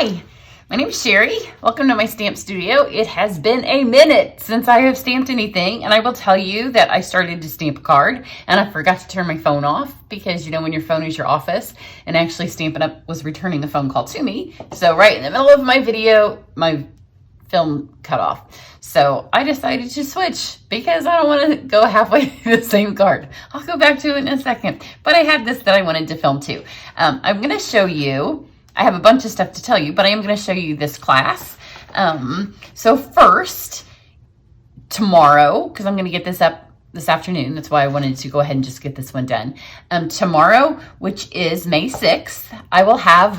Hi, my name is Cheri. Welcome to my stamp studio. It has been a minute since I have stamped anything, and I will tell you that I started to stamp a card and I forgot to turn my phone off because, you know, when your phone is your office, and actually Stampin' Up! Was returning a phone call to me. So right in the middle of my video, my film cut off. So I decided to switch because I don't want to go halfway through the same card. I'll go back to it in a second. But I had this that I wanted to film too. I'm going to show you, I have a bunch of stuff to tell you, but I am going to show you this class. So first, tomorrow, because I'm going to get this up this afternoon. That's why I wanted to go ahead and just get this one done. Tomorrow, which is May 6th, I will have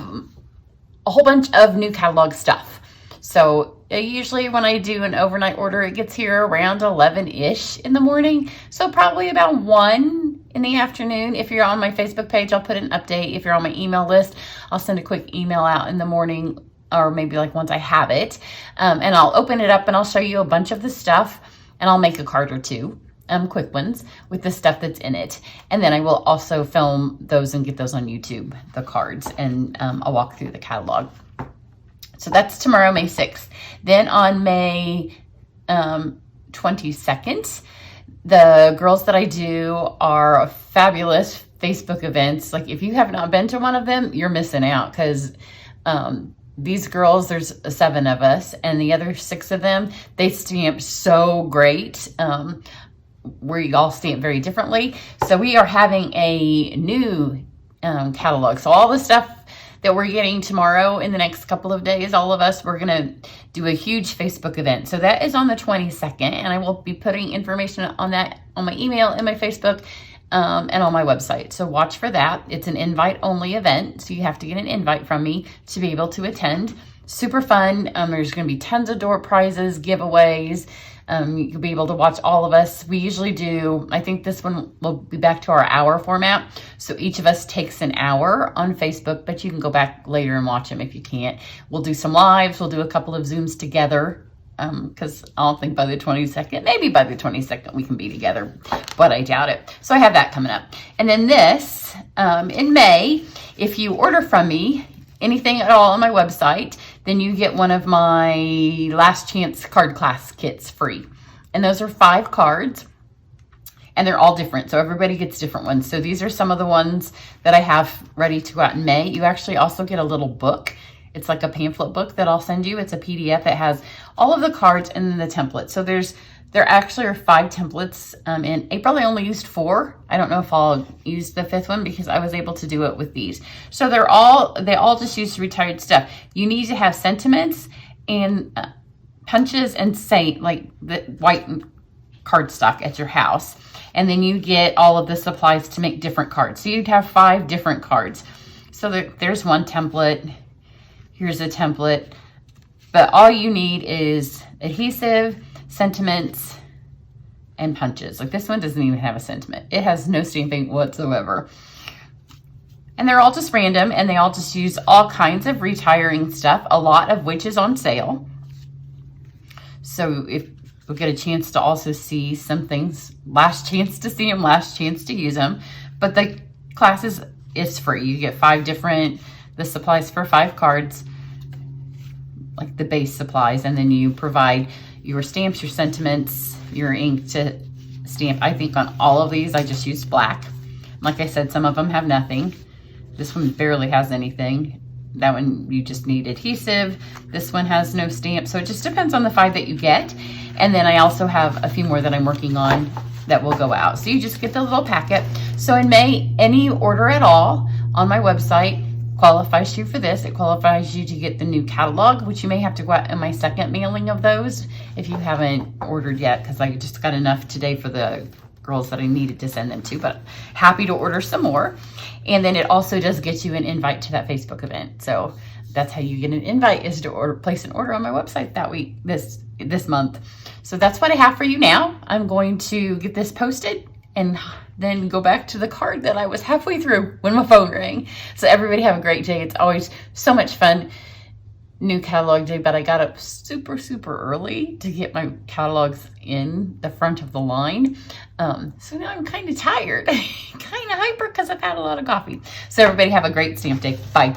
a whole bunch of new catalog stuff. So usually when I do an overnight order, it gets here around 11-ish in the morning. So probably about 1 in the afternoon. If you're on my Facebook page, I'll put an update. If you're on my email list, I'll send a quick email out in the morning, or maybe like once I have it. And I'll open it up and I'll show you a bunch of the stuff, and I'll make a card or two, quick ones with the stuff that's in it. And then I will also film those and get those on YouTube, the cards, and I'll walk through the catalog. So that's tomorrow, May 6th. Then on May 22nd, the girls that I do are fabulous Facebook events. Like if you have not been to one of them, you're missing out, because these girls, there's 7 of us, and the other 6 of them, they stamp so great. We all stamp very differently. So we are having a new catalog. So all the stuff that we're getting tomorrow in the next couple of days, all of us, we're going to do a huge Facebook event. So that is on the 22nd, and I will be putting information on that on my email and my Facebook and on my website. So watch for that. It's an invite-only event, so you have to get an invite from me to be able to attend. Super fun. There's going to be tons of door prizes, giveaways. You'll be able to watch all of us. We usually do, I think this one will be back to our hour format. So each of us takes an hour on Facebook, but you can go back later and watch them if you can't. We'll do some lives. We'll do a couple of Zooms together, because I don't think by the 22nd, maybe by the 22nd we can be together, but I doubt it. So I have that coming up. And then this, in May, if you order from me, anything at all on my website, then you get one of my last chance card class kits free. And those are 5 cards, and they're all different. So everybody gets different ones. So these are some of the ones that I have ready to go out in May. You actually also get a little book. It's like a pamphlet book that I'll send you. It's a PDF. It has all of the cards and then the template. So there actually are 5 templates. In April, I only used 4. I don't know if I'll use the 5th one because I was able to do it with these. So they all just use retired stuff. You need to have sentiments and punches and like the white cardstock at your house. And then you get all of the supplies to make different cards. So you'd have 5 different cards. So there's one template. Here's a template. But all you need is adhesive, sentiments, and punches. Like this one doesn't even have a sentiment. It has no stamping whatsoever. And they're all just random, and they all just use all kinds of retiring stuff, a lot of which is on sale. So if we'll get a chance to also see some things, last chance to see them, last chance to use them. But the class is free. You get 5 different, the supplies for 5 cards, like the base supplies, and then you provide your stamps, your sentiments, your ink to stamp. I think on all of these, I just used black. Like I said, some of them have nothing. This one barely has anything. That one, you just need adhesive. This one has no stamp. So it just depends on the 5 that you get. And then I also have a few more that I'm working on that will go out. So you just get the little packet. So in May, any order at all on my website qualifies you for this. It qualifies you to get the new catalog, which you may have to go out in my second mailing of those if you haven't ordered yet, because I just got enough today for the girls that I needed to send them to, but happy to order some more. And then it also does get you an invite to that Facebook event. So that's how you get an invite, is to place an order on my website that week, this month. So that's what I have for you now. I'm going to get this posted and then go back to the card that I was halfway through when my phone rang. So everybody have a great day. It's always so much fun. New catalog day, but I got up super early to get my catalogs in the front of the line. So now I'm kind of tired, kind of hyper because I've had a lot of coffee. So everybody have a great stamp day. Bye.